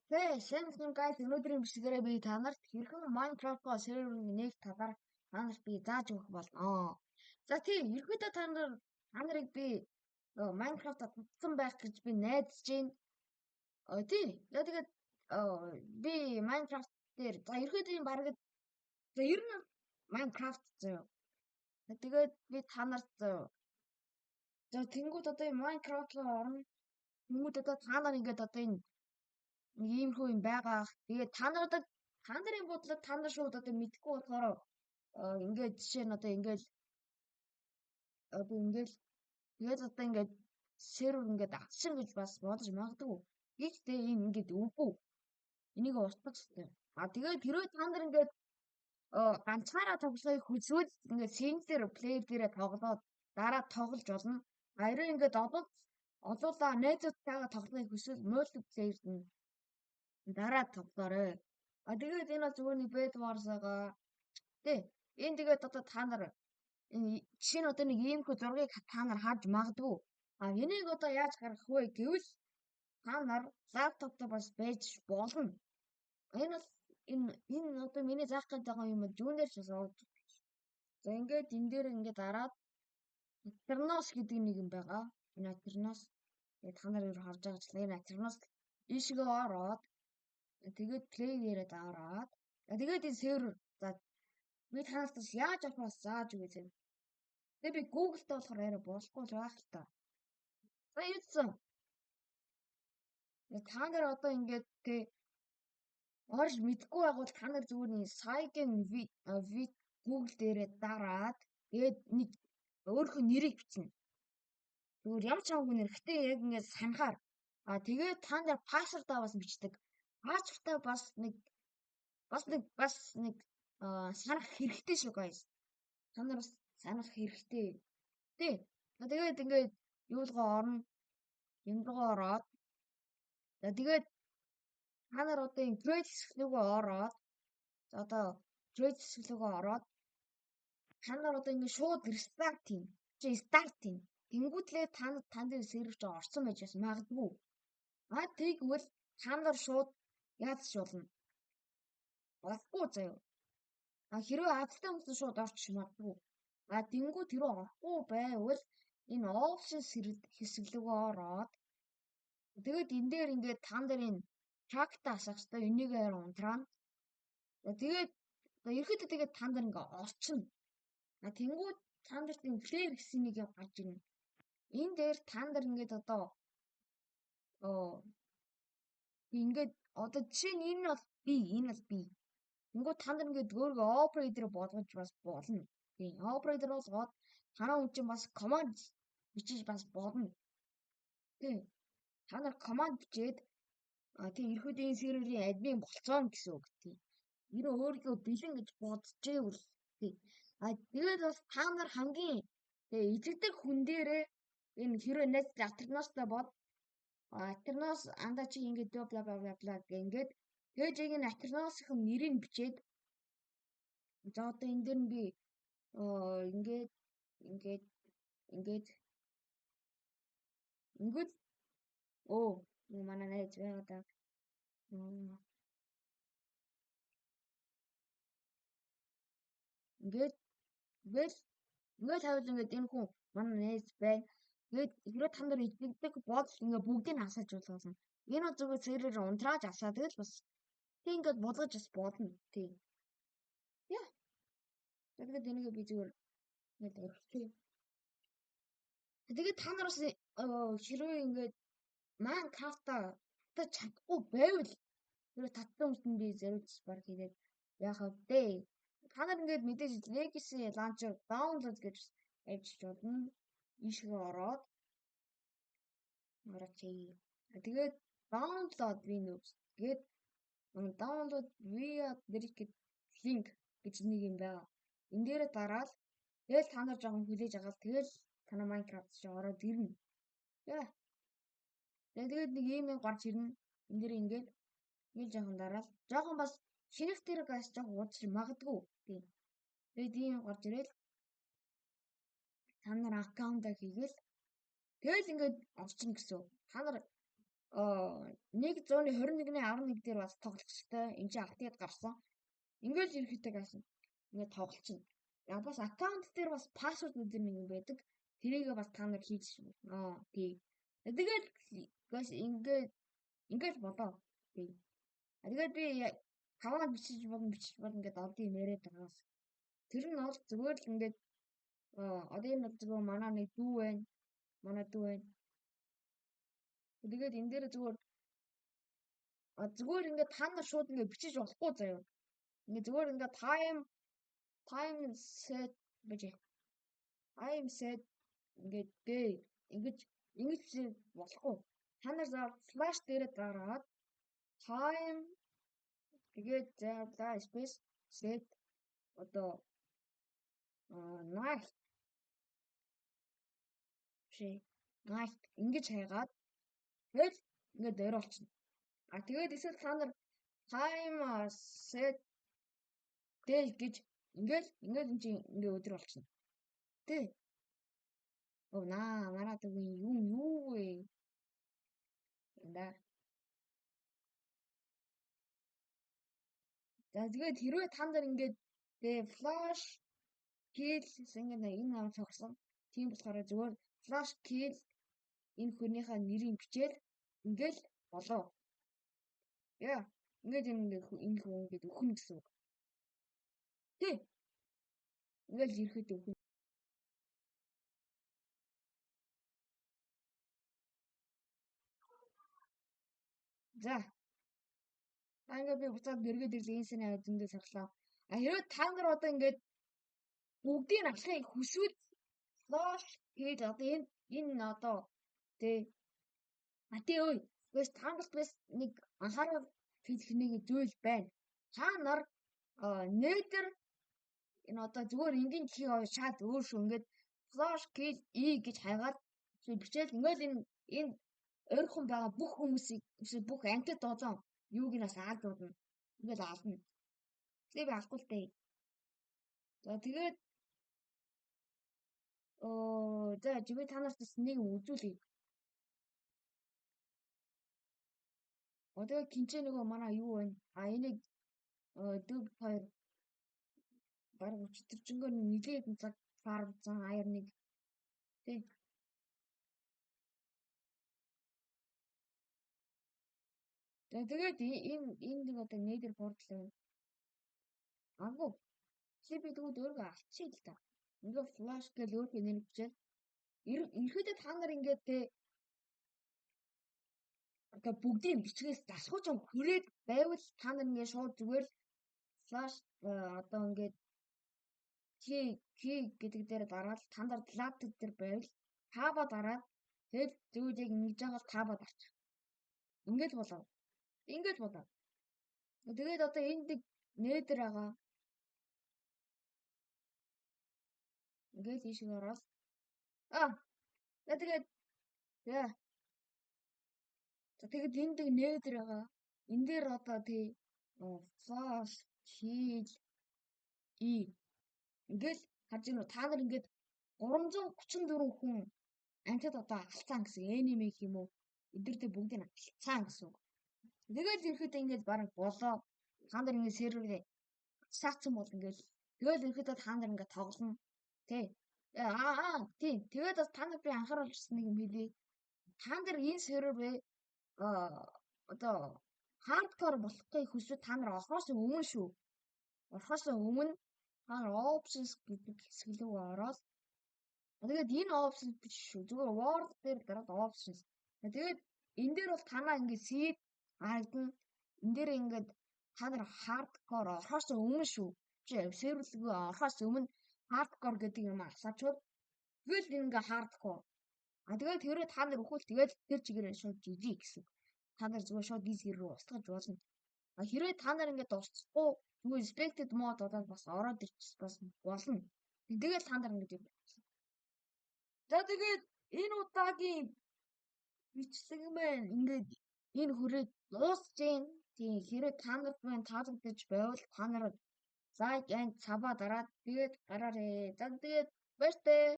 Сайн гайд өнөөдрийн бичлэгээрээ би та нарт хэрхэн Minecraft-ко серверийн нэг талаар та нарт би зааж өгөх болно. За тийм, ерөөдөө та нарыг би Minecraft-а татсан байх гэж би найдаж байна. Тийм. За тэгээд би Minecraft дээр за ерөөдөө бараг за ер нь Minecraft зөө. Тэгээд би та нарт за тэнгууд одоо Minecraft-ро орно. Тэнгууд одоо та нар ингээд одоо энэ нэг иймэрхүү юм байгаа. Тэгээд та нарын бодлоод та нар шууд одоо мэдхгүй болохоор ингээд жишээ нь одоо ингээд тэгээд одоо ингээд сервер ингээд авчин гэж бас бодож магадгүй. Гэхдээ энэ ингээд үгүй. Энийг устгах хэрэгтэй. Тэгээд хэрвээ та нар ингээд ганцаараа тоглохыг хүсвэл ингээд single player дээрээ тоглоод дараа тоглож болно. Харин ингээд олуулаа найзуудтайгаа тоглохыг хүсвэл multiplayer нь дараа тоглоорой. Тэгээд энэ бол зүгээр нэг Bed Wars байгаа. Тэ. Энэ тэгээд одоо та нар энэ жишээ нь одоо нэг иймэрхүү зургийг та нар харж магадгүй. Энийг одоо яаж гаргах вэ гэвэл та нар лаптоптоо бас байж болно. Энэ бол энэ одоо миний заах гэж байгаа юм зүүнээр ч бас орж. За ингээд энэ дээр ингээд дараад Aternos гэдэг нэг юм байгаа. Энэ Aternos та нар юу харж байгаачлаа. Энэ Aternos ийшгээ ороод тэгээд play дээрээ дараад тэгээд энэ сервер за би танаас яаж авах бас зааж өгье зэ. Тэгээд би Google-тэй болохоор арай болохгүй л байх л та. За юуцсан. Та нар одоо ингээд тэг орж мэдгүй байгуул та нар зүгээр нэг Saigen Google дээрээ дараад тэгээд нэг өөрийнхөө нэрийг бичнэ. Зүгээр ямар ч хамаагүй нэр. Гэтэ яг ингээд санахаар. Тэгээд та нар пассвордаа бас бичдэг. Пассвортаа бас нэг санах хэрэгтэй шүү guys. Та нар бас санах хэрэгтэй. Тэ. Тэгээд ингээд юу руу орно. Энэ руу ороод. За тэгээд та нар одоо энэ trade хэсглүүгөө ороод. За одоо trade хэсглүүгөө ороод. Та нар одоо ингээд шууд restart хийн. Чи start хийн. Тэнгүүтлээ тань дээр сервер ч орсон байж бас магадгүй. Тэгвэл та нар шууд яаж ч болно. Болохгүй заяа. Хэрвээ адтай хүмүүс шууд орч магадгүй. Тэнгүү тэрөө орохгүй байвал энэ option хэсглүүгөө ороод тэгээд энэ дээр ингээд та нарын чагтаа асах хэрэгтэй. Энийг унтраана. Тэгээд ерөөдөө тэгээд та нар ингээд орчихно. Тэнгүү та нарт энэ player гэсэн нэг юм гарч ирнэ. Энэ дээр та нар ингээд одоо ингээд одоо жишээ нь энэ бол би. Тэнгүү та нар ингээд өөрийгөө operator болгож бас болно. Тийм, operator болгоод танаа хүн чинь бас command бичиж бас болно. Тийм. Та нар command бичээд тийм ерөөдөө энэ серверийн админ болцоо гэсэн үг тийм. Ерөө өөрийгөө бэлэн гэж бодчихвэл тийм. Тэгээд бас та нар хамгийн эзэгдэг хүн дээрээ энэ хэрвээ найз Aternos-тай бод Aternos анда чи ингээд бла ингээд тэгээд яг энэ Aternos-ын нэрийг бичээд за одоо энэ дээр нь би ингээд манай найз байгаа даа. Ингээд тавил ингээд энэ хүн манай найз байна. Тэгээд хэрвээ та нар итгэдэг бодол ингээд бүгдийг нь асааж болгосон. Энэ бол зүгээр сервер унтрааж асаа тэгэл бас тийм ингээд болгож бас болно. Тийм. Яа. Тэгээд энийг би зүгээр ингээд орчихъя. Тэгээд та нар бас хэрвээ ингээд Minecraft-а татаж чадахгүй байвал хэрвээ татсан хүмүүс нь би зориулж баг хийгээд яахав дээ. Та нар ингээд мэдээж Legacy Launcher download гэж авчиж болно. Ийшээ ороод тэгээд download Windows тэгээд download via direct link гэж нэг юм байгаа. Энэ дээрээ дараад тэгэл та нар жоохон хүлээж агаад тэгэл танаа Minecraft чи ороод ирнэ. Яа. Тэгээд нэг ийм гарч ирнэ. Энэ дээр ингээд жоохон дараад жоохон бас шинэх дээр газ жоохон удаж магадгүй. Тийм. Тэгээд ийм гарч ирэл та нар аккаунтаа хийгээл тэгэл ингээд орчин гэсэн. Та нар 121-11 дээр бас тоглох хэрэгтэй. Энд чинь автгээд гарсан. Ингээд ирэхтэй гасан. Ингээд тоглолчихно. Яг бас аккаунт дээр бас пассворд гэдэг нэг юм байдаг. Тэрийг бас та нар хийж тий. Тэгээд бас ингээд бодоо. Тий. Тэгээд би таваад бичиж бодно ингээд одын нэрээд байгаас. Тэр нь бол зүгээр л ингээд одоо энэ зүгээр манай нэг дүү байна. Манай дүү байна. Тэгээд энэ дээр зүгээр ингээд та нар шууд ингээд бичиж болохгүй заяа. Ингээд зүгээр ингээд time set гэж time set ингээд ингэж бичиж болохгүй. Та нар flash дээрээ дараад time тэгээд за space set одоо night ингэж хайгаад тэгэл ингээд дээр болчихно. Тэгээд эсвэл та нар time set day гэж ингээд энэ чинь ингээд өдөр болчихно. Тэ. Мараад үгүй юу вэ? За тэгээд хэрвээ та нар ингээд flash kill ингээд энэ нам цогсон. Тийм болохоор зүгээр flash kill энэ хүнийхээ нэрийг бичээл ингээл болоо. Яа, ингээд энэ хүн ингээд өхнө гэсэн үг. Тий. Ингээл ирэхэд өхнө. За. Ингээд би буцаад нэргээд ирлээ энэ сарын зөндөө сарлаа. Хэрвээ та нар одоо ингээд бүгдийг авахыг хүсвэл flash kill одоо энэ одоо тий. Тий ой. Гэвч та нарт бас нэг анхаарал хэлэх нэг зүйл байна. Та нар нэтер энэ одоо зүгээр энгийн дэлхий шал өөр шүү. Ингээд flash kill гэж хайгаад бичээл ингээл энэ ойрхон байгаа бүх хүмүүсийг бүх амьтад дозоо юуг нас аалдуулна. Ингээл аална. Тэгээ би алахгүй л дээ. За тэгээд за жигээ та нарт нэг үзүүлье. Одоо кинчээ нөгөө манай юу вэ? Энийг дүүг хоёр бараг өчтөрчөнгөө нилээд цаг фармцсан аяр нэг тий. Тэгээд энэ нэг одоо нейдер портал байна. Агуу. Би тэгвэл өөрөө алчиг л та. Ингээ флаш гэж өөрөө нэр бичээд ирэхэд та нар ингээд одоо бүгдийг бичгээс засгууч хүрээд байвал та нар ингээд шууд зүгээр флаш одоо ингээд key гэдэг дээр дараад та нар лаптоп дээр байвал таба дараад тэгэл зүгээр яг ингэж байгаа таба дарчих. Ингээд болоо. Тэгээд одоо энд нейдер байгаа. Ингээд ийшээ ороод тэгээд яа. Тэгээд энд нейдер байгаа. Энэ дээр одоо flash kill ингээд харж байна уу? Та нар ингээд 334 хүн амьтад одоо алцсан гэсэн enemy гэх юм уу? Эдгэртээ бүгдийг алцсан гэсэн үг. Тэгээд ирэхэд ингээд бараг болоо. Та нар ингээд серверээ саацсан бол ингээд тэгэл ирэхэд та нар ингээд тоглоно. Тий. Тий. Тэгээд бас та нар би анхааруулсан нэг юм хэлээ. Та нар энэ серверээ одоо хардкор болохыг хүсвэл та нар орохоос өмнө шүү. Орохоос өмнө та нар options гэдэг хэсэг рүү ороод тэгээд энэ options биш шүү. Зүгээр word дээр дараад options. Тэгээд энэ дээр бол танаа ингээд seed харагдана. Энэ дээр ингээд та нар хардкор орохоос өмнө шүү. Сервер рүү орохоос өмнө хардкор гэдэг юм асаачвал тэгэл ингээ хардкор. Тэгээд тэрээ та нар өхөл тэгэл тэр чигээрээ шууд GG гэсэн. Та нар зүгээр шууд easy рүү устгаж болно. Хэрвээ та нар ингээд дуусахгүй зүгээр expected mode болоод бас ороод ирчих бас болно. Тэгээд та нар ингээд юм. За тэгээд энэ удаагийн бичлэг маань ингээд энэ хүрээд дуусж гин. Тийм хэрэг та нарт маань таалагдж байвал та нар лайк and саба дараад тэгээд гараарэ. За тэгээд баяртай.